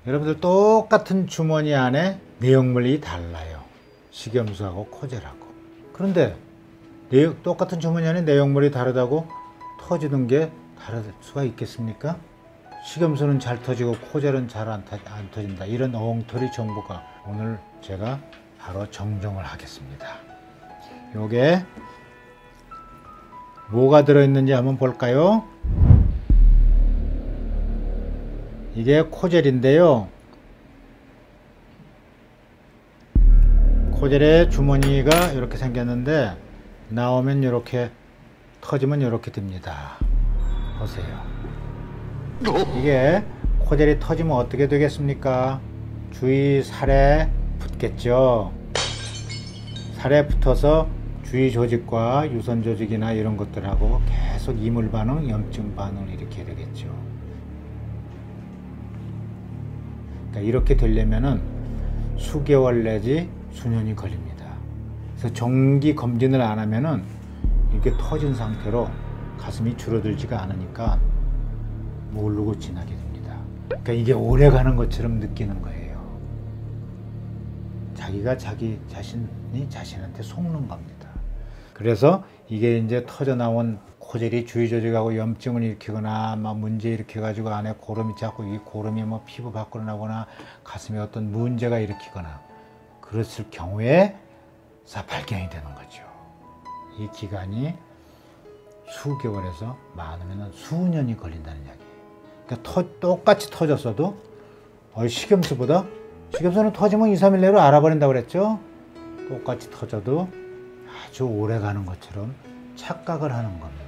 여러분들 똑같은 주머니 안에 내용물이 달라요. 식염수하고 코젤하고. 그런데 똑같은 주머니 안에 내용물이 다르다고 터지는 게 다를 수가 있겠습니까? 식염수는 잘 터지고 코젤은 잘 안 터진다. 이런 엉터리 정보가 오늘 제가 바로 정정을 하겠습니다. 요게 뭐가 들어있는지 한번 볼까요? 이게 코젤인데요. 코젤의 주머니가 이렇게 생겼는데 나오면 이렇게 터지면 이렇게 됩니다. 보세요. 이게 코젤이 터지면 어떻게 되겠습니까? 주위 살에 붙겠죠. 살에 붙어서 주위 조직과 유선 조직이나 이런 것들하고 계속 이물 반응, 염증 반응을 일으키게 되겠죠. 그러니까 이렇게 되려면은 수개월 내지 수년이 걸립니다. 그래서 정기 검진을 안 하면은 이렇게 터진 상태로 가슴이 줄어들지가 않으니까 모르고 지나게 됩니다. 그러니까 이게 오래 가는 것처럼 느끼는 거예요. 자기가 자기 자신이 자신한테 속는 겁니다. 그래서 이게 이제 터져 나온 코젤이 주위 조직하고 염증을 일으키거나 막 문제 일으켜가지고 안에 고름이 자꾸 이 고름이 뭐 피부 밖으로 나거나 가슴에 어떤 문제가 일으키거나 그랬을 경우에 발견이 되는 거죠. 이 기간이 수개월에서 많으면 수년이 걸린다는 이야기예요. 그러니까 똑같이 터졌어도 식염수는 터지면 2, 3일 내로 알아버린다고 그랬죠. 똑같이 터져도 아주 오래 가는 것처럼 착각을 하는 겁니다.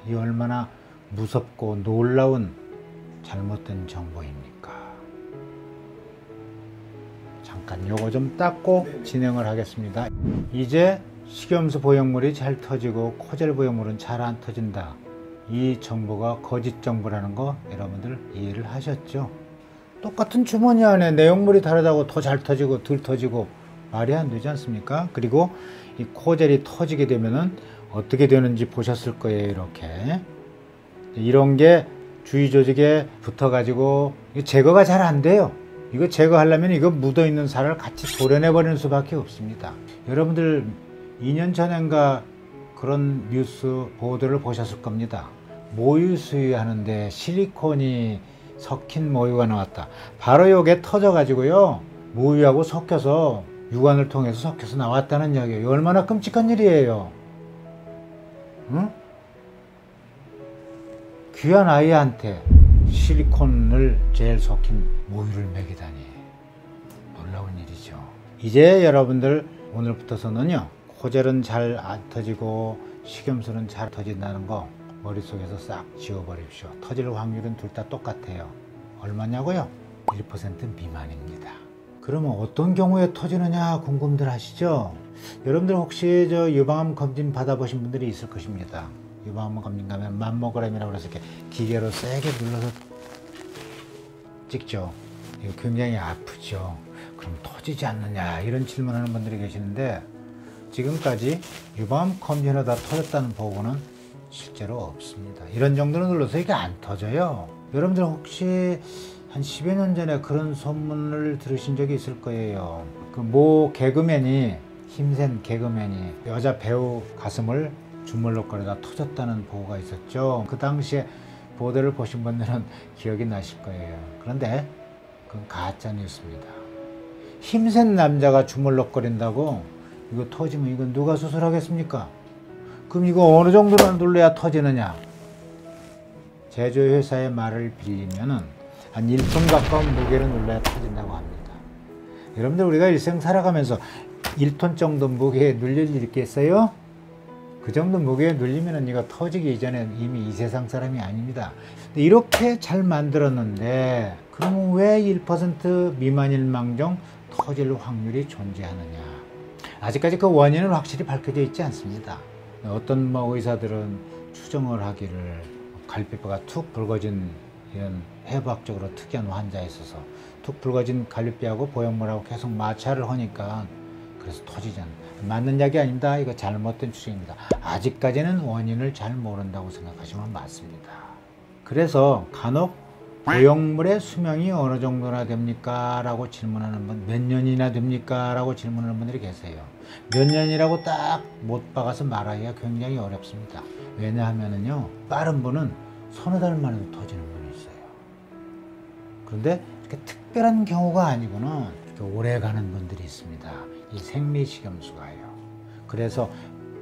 이 얼마나 무섭고 놀라운 잘못된 정보입니까? 잠깐 요거 좀 닦고 진행을 하겠습니다. 이제 식염수 보형물이 잘 터지고 코젤 보형물은 잘 안 터진다. 이 정보가 거짓 정보라는 거 여러분들 이해를 하셨죠? 똑같은 주머니 안에 내용물이 다르다고 더 잘 터지고 덜 터지고 말이 안 되지 않습니까? 그리고 이 코젤이 터지게 되면은 어떻게 되는지 보셨을 거예요. 이렇게 이런 게 주위 조직에 붙어 가지고 제거가 잘 안 돼요. 이거 제거하려면 이거 묻어 있는 살을 같이 도려내 버리는 수밖에 없습니다. 여러분들 2년 전인가 그런 뉴스 보도를 보셨을 겁니다. 모유 수유하는데 실리콘이 섞인 모유가 나왔다. 바로 요게 터져 가지고요 모유하고 섞여서 유관을 통해서 섞여서 나왔다는 이야기예요. 얼마나 끔찍한 일이에요. 응? 귀한 아이한테 실리콘을 젤 섞인 모유를 먹이다니 놀라운 일이죠. 이제 여러분들 오늘부터서는요 코젤은 잘 안 터지고 식염수는 잘 터진다는 거 머릿속에서 싹 지워버립시오. 터질 확률은 둘 다 똑같아요. 얼마냐고요? 1% 미만입니다. 그러면 어떤 경우에 터지느냐 궁금들 하시죠? 여러분들 혹시 유방암 검진 받아보신 분들이 있을 것입니다. 유방암 검진 가면 맘모그램이라고 해서 이렇게 기계로 세게 눌러서 찍죠. 이거 굉장히 아프죠. 그럼 터지지 않느냐 이런 질문하는 분들이 계시는데 지금까지 유방암 검진하다 터졌다는 보고는 실제로 없습니다. 이런 정도로 눌러서 이게 안 터져요. 여러분들 혹시 한 10여 년 전에 그런 소문을 들으신 적이 있을 거예요. 그 모 개그맨이 힘센 개그맨이 여자 배우 가슴을 주물럭거리다 터졌다는 보고가 있었죠. 그 당시에 보도를 보신 분들은 기억이 나실 거예요. 그런데 그건 가짜 뉴스입니다. 힘센 남자가 주물럭거린다고 이거 터지면 이건 누가 수술하겠습니까? 그럼 이거 어느 정도로 눌러야 터지느냐? 제조회사의 말을 빌리면은 한 1톤 가까운 무게를 눌러야 터진다고 합니다. 여러분들 우리가 일생 살아가면서 1톤 정도 무게에 눌릴 일이 있겠어요? 그 정도 무게에 눌리면은 이거 터지기 이전에 이미 이 세상 사람이 아닙니다. 근데 이렇게 잘 만들었는데 그러면 왜 1% 미만일 망정 터질 확률이 존재하느냐? 아직까지 그 원인은 확실히 밝혀져 있지 않습니다. 어떤 의사들은 추정을 하기를 갈비뼈가 툭 붉어진 이런 해부학적으로 특이한 환자에 있어서 툭 붉어진 갈비뼈하고 보형물하고 계속 마찰을 하니까 그래서 터지지 않는 맞는 이야기 아닙니다. 이거 잘못된 추정입니다. 아직까지는 원인을 잘 모른다고 생각하시면 맞습니다. 그래서 간혹 보형물의 수명이 어느 정도나 됩니까? 라고 질문하는 분, 몇 년이나 됩니까? 라고 질문하는 분들이 계세요. 몇 년이라고 딱 못 박아서 말하기가 굉장히 어렵습니다. 왜냐하면요, 빠른 분은 서너 달 만에도 터지는 분이 있어요. 그런데 이렇게 특별한 경우가 아니고는 이렇게 오래 가는 분들이 있습니다. 이 생리식염수가요. 그래서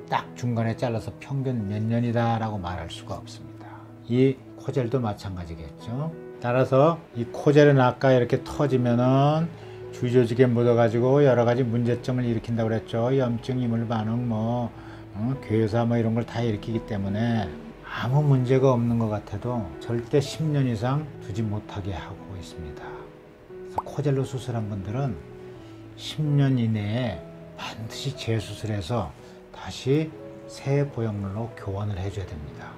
딱 중간에 잘라서 평균 몇 년이다 라고 말할 수가 없습니다. 이 코젤도 마찬가지겠죠. 따라서 이 코젤은 아까 이렇게 터지면은 주조직에 묻어가지고 여러 가지 문제점을 일으킨다고 그랬죠. 염증, 이물 반응, 괴사 이런 걸 다 일으키기 때문에 아무 문제가 없는 것 같아도 절대 10년 이상 두지 못하게 하고 있습니다. 그래서 코젤로 수술한 분들은 10년 이내에 반드시 재수술해서 다시 새 보형물로 교환을 해줘야 됩니다.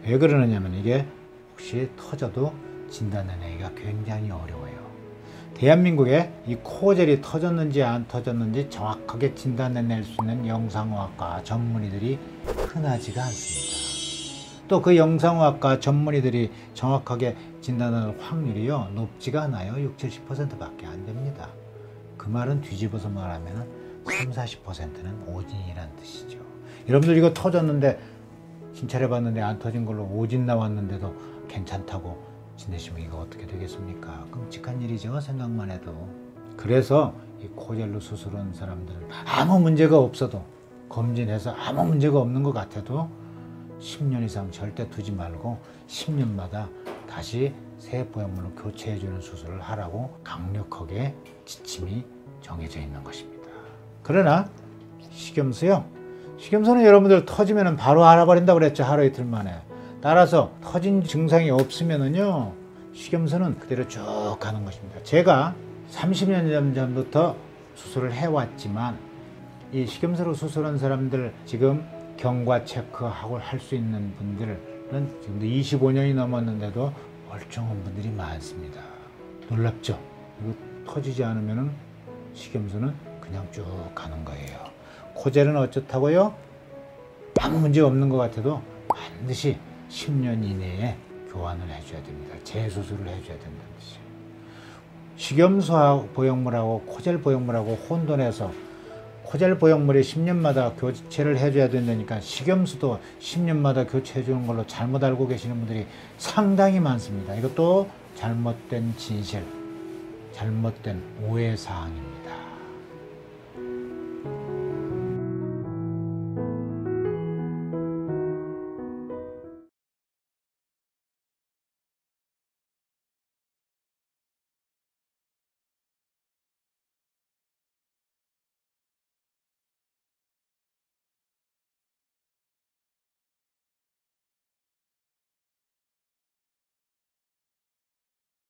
왜 그러느냐면 이게 혹시 터져도 진단해내기가 굉장히 어려워요. 대한민국에 이 코젤이 터졌는지 안 터졌는지 정확하게 진단해낼 수 있는 영상의학과 전문의들이 흔하지가 않습니다. 또 그 영상의학과 전문의들이 정확하게 진단할 확률이요, 높지가 않아요. 60-70%밖에 안 됩니다. 그 말은 뒤집어서 말하면 30-40%는 오진이란 뜻이죠. 여러분들 이거 터졌는데 진찰해봤는데 안 터진 걸로 오진 나왔는데도 괜찮다고 지내시면 이거 어떻게 되겠습니까? 끔찍한 일이죠, 생각만 해도. 그래서 이 코젤로 수술한 사람들은 아무 문제가 없어도, 검진해서 아무 문제가 없는 것 같아도 10년 이상 절대 두지 말고 10년마다 다시 새 보형물로 교체해주는 수술을 하라고 강력하게 지침이 정해져 있는 것입니다. 그러나 식염수요, 식염수는 여러분들 터지면 바로 알아버린다고 그랬죠. 하루 이틀 만에. 따라서 터진 증상이 없으면은요, 식염수는 그대로 쭉 가는 것입니다. 제가 30년 전부터 수술을 해왔지만 이 식염수로 수술한 사람들, 지금 경과 체크하고 할 수 있는 분들은 지금도 25년이 넘었는데도 멀쩡한 분들이 많습니다. 놀랍죠? 이거 터지지 않으면은 식염수는 그냥 쭉 가는 거예요. 코젤은 어쩌다고요? 아무 문제 없는 것 같아도 반드시 10년 이내에 교환을 해줘야 됩니다. 재수술을 해줘야 된다는 뜻이에요. 식염수 보형물하고 코젤 보형물하고 혼돈해서 코젤 보형물이 10년마다 교체를 해줘야 된다니까 식염수도 10년마다 교체해 주는 걸로 잘못 알고 계시는 분들이 상당히 많습니다. 이것도 잘못된 진실, 잘못된 오해사항입니다.